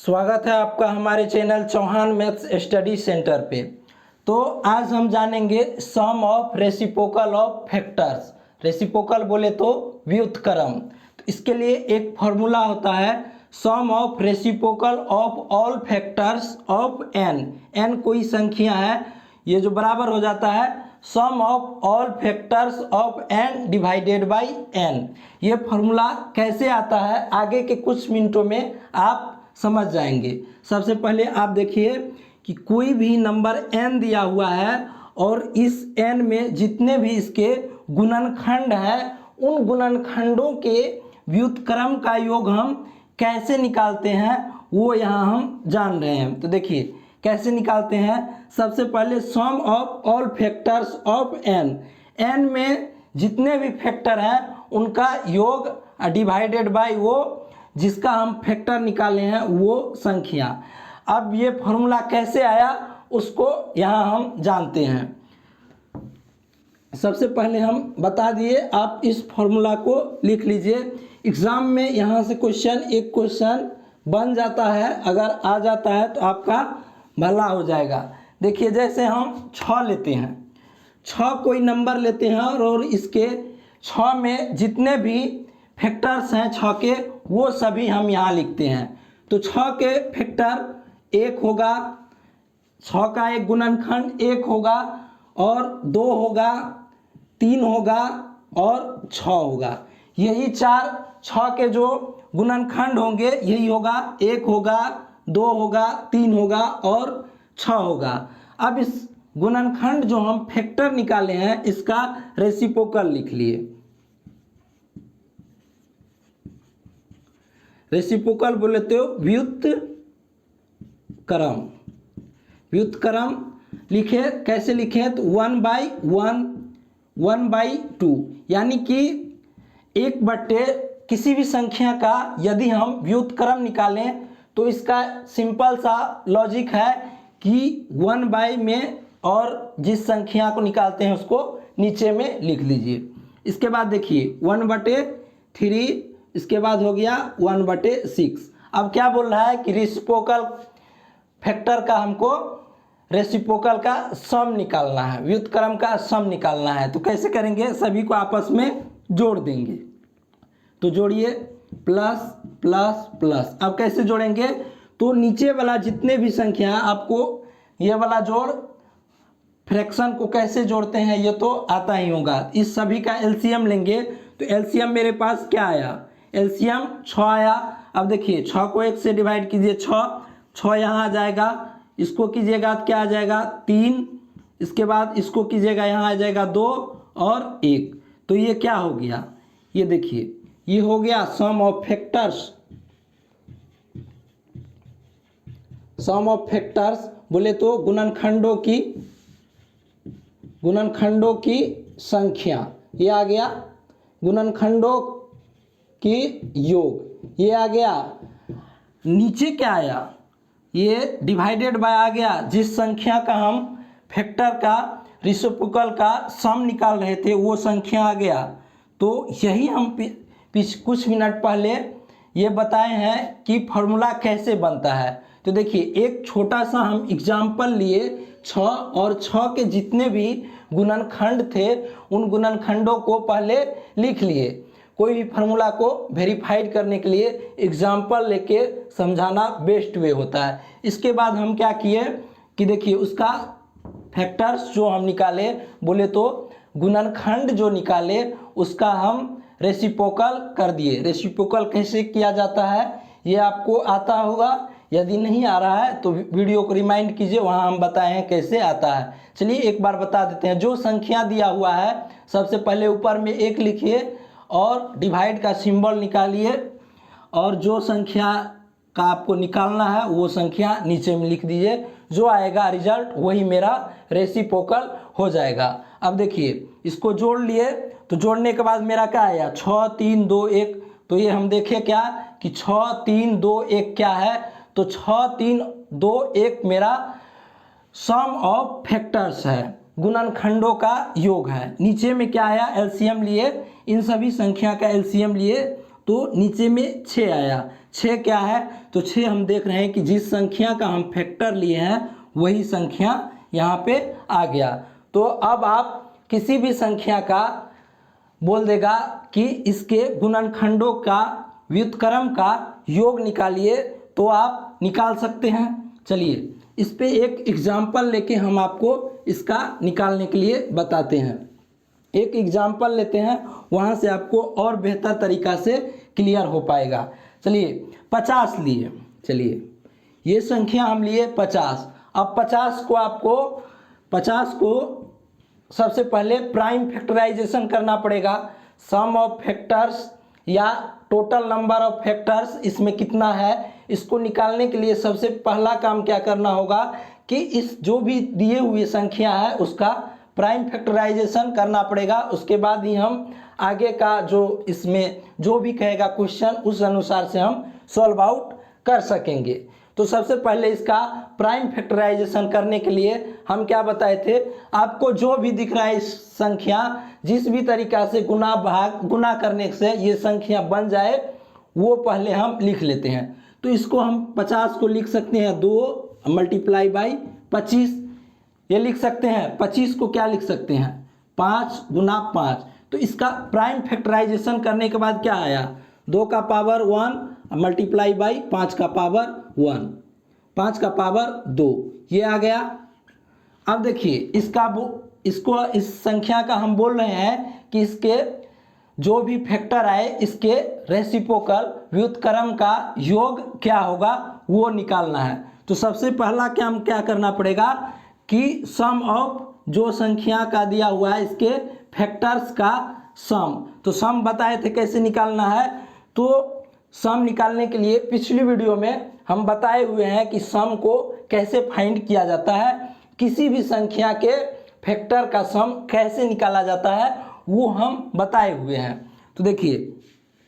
स्वागत है आपका हमारे channel Chauhan maths study centre पे। तो आज हम जानेंगे sum of reciprocal of factors. Reciprocal बोले तो व्युत्क्रम। तो इसके लिए एक फॉर्मूला होता है sum of reciprocal of all factors of n. N कोई संख्या है, ये जो बराबर हो जाता है sum of all factors of n divided by n. ये फॉर्मूला कैसे आता है आगे के कुछ मिनटों में आप समझ जाएंगे। सबसे पहले आप देखिए कि कोई भी नंबर n दिया हुआ है और इस n में जितने भी इसके गुणनखंड हैं उन गुणनखंडों के व्युत्क्रम का योग हम कैसे निकालते हैं वो यहाँ हम जान रहे हैं। तो देखिए कैसे निकालते हैं। सबसे पहले sum of all factors of n। n में जितने भी फैक्टर हैं उनका योग डिवाइडेड बाय वो जिसका हम फैक्टर निकाले हैं वो संख्या। अब ये फॉर्मूला कैसे आया उसको यहाँ हम जानते हैं। सबसे पहले हम बता दिए, आप इस फॉर्मूला को लिख लीजिए। एग्ज़ाम में यहाँ से एक क्वेश्चन बन जाता है, अगर आ जाता है तो आपका भला हो जाएगा। देखिए जैसे हम 6 लेते हैं, 6 कोई नंबर लेते हैं और इसके 6 में जितने भी फैक्टर्स हैं 6 के वो सभी हम यहाँ लिखते हैं। तो 6 के फैक्टर 1 होगा, 6 का एक गुणनखंड 1 होगा और 2 होगा, 3 होगा और 6 होगा। यही 6 के जो गुणनखंड होंगे यही होगा, 1 होगा, 2 होगा, 3 होगा और 6 होगा। अब इस गुणनखंड जो हम फैक्टर निकाले हैं इसका रेसिप्रोकल लिख लिए। रेसिप्रोकल बोले तो व्युत्क्रम। व्युत्क्रम लिखे, कैसे लिखे तो 1/1 1/2, यानी कि 1/, किसी भी संख्या का यदि हम व्युत्क्रम निकालें तो इसका सिंपल सा लॉजिक है कि 1/, में और जिस संख्या को निकालते हैं उसको नीचे में लिख लीजिए। इसके बाद देखिए 1/3, इसके बाद हो गया 1/6। अब क्या बोल रहा है कि रेसिप्रोकल फैक्टर का हमको रेसिप्रोकल का सम निकालना है, व्युत्क्रम का सम निकालना है। तो कैसे करेंगे, सभी को आपस में जोड़ देंगे। तो जोड़िए प्लस प्लस प्लस। अब कैसे जोड़ेंगे तो नीचे वाला जितने भी संख्या आपको ये वाला जोड़ फ्रैक्शन को कैसे जोड़ते हैं ये तो आता ही होगा। इस सभी का एलसीएम लेंगे तो एलसीएम मेरे पास क्या आया, एलसीएम 6 आया। अब देखिए 6 को 1 से डिवाइड कीजिए, 6 यहाँ आ जाएगा, इसको कीजिएगा तो क्या आ जाएगा 3, इसके बाद इसको कीजिएगा यहाँ आ जाएगा 2 और 1। तो ये क्या हो गया, ये देखिए ये हो गया sum of factors. Sum of factors बोले तो गुणनखंडों की संख्या, ये आ गया गुणनखंडों की योग, ये आ गया। नीचे क्या आया, ये डिवाइडेड बाय आ गया, जिस संख्या का हम फैक्टर का रेसिप्रोकल का सम निकाल रहे थे वो संख्या आ गया। तो यही हम कुछ मिनट पहले ये बताए हैं कि फॉर्मूला कैसे बनता है। तो देखिए एक छोटा सा हम एग्जाम्पल लिए, 6 और 6 के जितने भी गुणनखंड थे उन गुणनखंडों को पहले लिख लिए। कोई भी फार्मूला को वेरीफाइड करने के लिए एग्जाम्पल लेके समझाना बेस्ट वे होता है। इसके बाद हम क्या किए कि देखिए उसका फैक्टर्स जो हम निकाले बोले तो गुणनखंड जो निकाले उसका हम रेसिप्रोकल कर दिए। रेसिप्रोकल कैसे किया जाता है ये आपको आता होगा, यदि नहीं आ रहा है तो वीडियो को रिमाइंड कीजिए, वहाँ हम बताए हैं कैसे आता है। चलिए एक बार बता देते हैं। जो संख्या दिया हुआ है सबसे पहले ऊपर में 1 लिखिए और डिवाइड का सिंबल निकालिए और जो संख्या का आपको निकालना है वो संख्या नीचे में लिख दीजिए। जो आएगा रिजल्ट वही मेरा रेसिप्रोकल हो जाएगा। अब देखिए इसको जोड़ लिए, तो जोड़ने के बाद मेरा क्या आया 6 3 2 1। तो ये हम देखें क्या कि 6 3 2 1 क्या है, तो 6 3 2 1 मेरा सम ऑफ फैक्टर्स है, गुणनखंडों का योग है। नीचे में क्या आया, एलसीएम लिए, इन सभी संख्या का एलसीएम लिए तो नीचे में 6 आया। 6 क्या है, तो 6 हम देख रहे हैं कि जिस संख्या का हम फैक्टर लिए हैं वही संख्या यहाँ पे आ गया। तो अब आप किसी भी संख्या का बोल देगा कि इसके गुणनखंडों का व्युत्क्रम का योग निकालिए, तो आप निकाल सकते हैं। चलिए इस पे एक एग्जाम्पल लेके हम आपको इसका निकालने के लिए बताते हैं। एक एग्जाम्पल लेते हैं, वहाँ से आपको और बेहतर तरीक़ा से क्लियर हो पाएगा। चलिए 50 लिए, चलिए ये संख्या हम लिए 50। अब 50 को सबसे पहले प्राइम फैक्टराइजेशन करना पड़ेगा। सम ऑफ फैक्टर्स या टोटल नंबर ऑफ फैक्टर्स इसमें कितना है, इसको निकालने के लिए सबसे पहला काम क्या करना होगा कि इस जो भी दिए हुए संख्या है उसका प्राइम फैक्टराइजेशन करना पड़ेगा। उसके बाद ही हम आगे का जो इसमें जो भी कहेगा क्वेश्चन उस अनुसार से हम सॉल्व आउट कर सकेंगे। तो सबसे पहले इसका प्राइम फैक्टराइजेशन करने के लिए हम क्या बताए थे, आपको जो भी दिख रहा है इस संख्या जिस भी तरीक़ा से गुना करने से ये संख्या बन जाए वो पहले हम लिख लेते हैं। तो इसको हम 50 को लिख सकते हैं 2 मल्टीप्लाई बाई 25, ये लिख सकते हैं। 25 को क्या लिख सकते हैं 5 गुना 5। तो इसका प्राइम फैक्टराइजेशन करने के बाद क्या आया 2 का पावर 1 मल्टीप्लाई बाई 5 का पावर 1, 5 का पावर 2, ये आ गया। अब देखिए इसको इस संख्या का हम बोल रहे हैं कि इसके जो भी फैक्टर आए इसके रेसिप्रोकल व्युत्क्रम का योग क्या होगा वो निकालना है। तो सबसे पहला क्या करना पड़ेगा कि सम ऑफ जो संख्या का दिया हुआ है इसके फैक्टर्स का सम। तो सम बताए थे कैसे निकालना है, तो सम निकालने के लिए पिछली वीडियो में हम बताए हुए हैं कि सम को कैसे फाइंड किया जाता है, किसी भी संख्या के फैक्टर का सम कैसे निकाला जाता है वो हम बताए हुए हैं। तो देखिए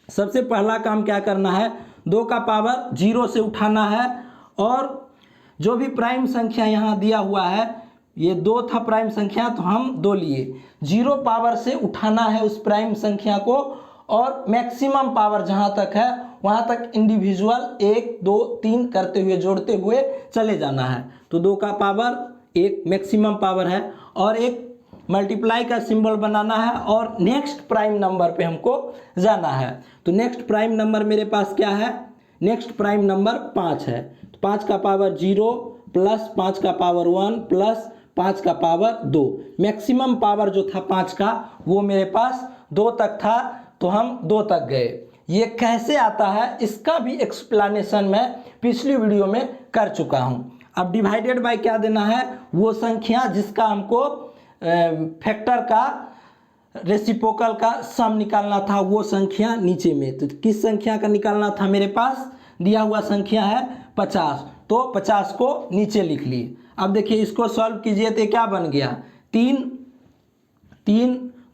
सबसे पहला काम क्या करना है 2 का पावर 0 से उठाना है, और जो भी प्राइम संख्या यहाँ दिया हुआ है ये 2 था प्राइम संख्या तो हम 2 लिए, 0 पावर से उठाना है उस प्राइम संख्या को, और मैक्सिमम पावर जहाँ तक है वहाँ तक इंडिविजुअल 1 2 3 करते हुए जोड़ते हुए चले जाना है। तो 2 का पावर 1 मैक्सिमम पावर है, और एक मल्टीप्लाई का सिंबल बनाना है और नेक्स्ट प्राइम नंबर पे हमको जाना है। तो नेक्स्ट प्राइम नंबर मेरे पास क्या है, नेक्स्ट प्राइम नंबर 5 है। तो 5 का पावर 0 प्लस 5 का पावर 1 प्लस 5 का पावर 2, मैक्सिमम पावर जो था 5 का वो मेरे पास 2 तक था, तो हम 2 तक गए। ये कैसे आता है इसका भी एक्सप्लेनेशन मैं पिछली वीडियो में कर चुका हूँ। अब डिवाइडेड बाय क्या देना है, वो संख्या जिसका हमको फैक्टर का रेसिप्रोकल का सम निकालना था वो संख्या नीचे में। तो किस संख्या का निकालना था, मेरे पास दिया हुआ संख्या है 50, तो 50 को नीचे लिख लिए। अब देखिए इसको सॉल्व कीजिए तो क्या बन गया 3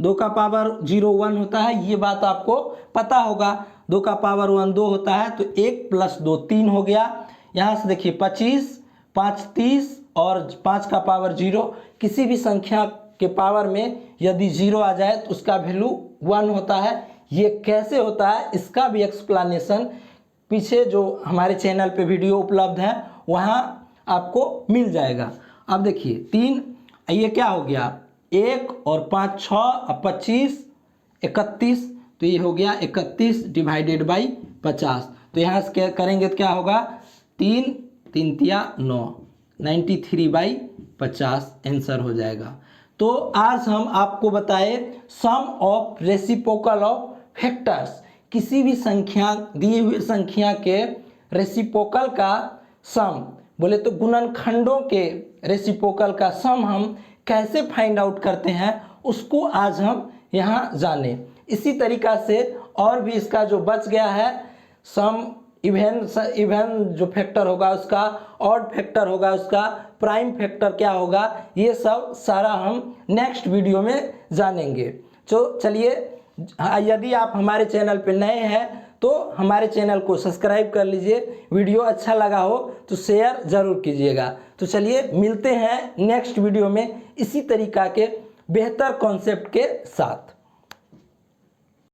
2 का पावर 0 1 होता है, ये बात आपको पता होगा। 2 का पावर 1 2 होता है, तो 1 प्लस 2 3 हो गया। यहाँ से देखिए 25 5 30 और 5 का पावर 0, किसी भी संख्या के पावर में यदि 0 आ जाए तो उसका वैल्यू 1 होता है। ये कैसे होता है इसका भी एक्सप्लेनेशन पीछे जो हमारे चैनल पे वीडियो उपलब्ध है वहाँ आपको मिल जाएगा। अब देखिए 3 ये क्या हो गया 1 और 5 6 और 25 31, तो ये हो गया 31 डिवाइडेड बाई 50। तो यहाँ से क्या करेंगे तो क्या होगा 3 3 तिया 9 93 बाई 50 आंसर हो जाएगा। तो आज हम आपको बताए सम ऑफ रेसिप्रोकल ऑफ फैक्टर्स, किसी भी संख्या दी हुई संख्या के रेसिप्रोकल का सम, बोले तो गुणनखंडों के रेसिप्रोकल का सम हम कैसे फाइंड आउट करते हैं उसको आज हम यहाँ जाने। इसी तरीक़ा से और भी इसका जो बच गया है सम इवन जो फैक्टर होगा उसका, ऑड फैक्टर होगा उसका, प्राइम फैक्टर क्या होगा, ये सब सारा हम नेक्स्ट वीडियो में जानेंगे। तो चलिए यदि आप हमारे चैनल पे नए हैं तो हमारे चैनल को सब्सक्राइब कर लीजिए, वीडियो अच्छा लगा हो तो शेयर ज़रूर कीजिएगा। तो चलिए मिलते हैं नेक्स्ट वीडियो में इसी तरीक़ा के बेहतर कॉन्सेप्ट के साथ।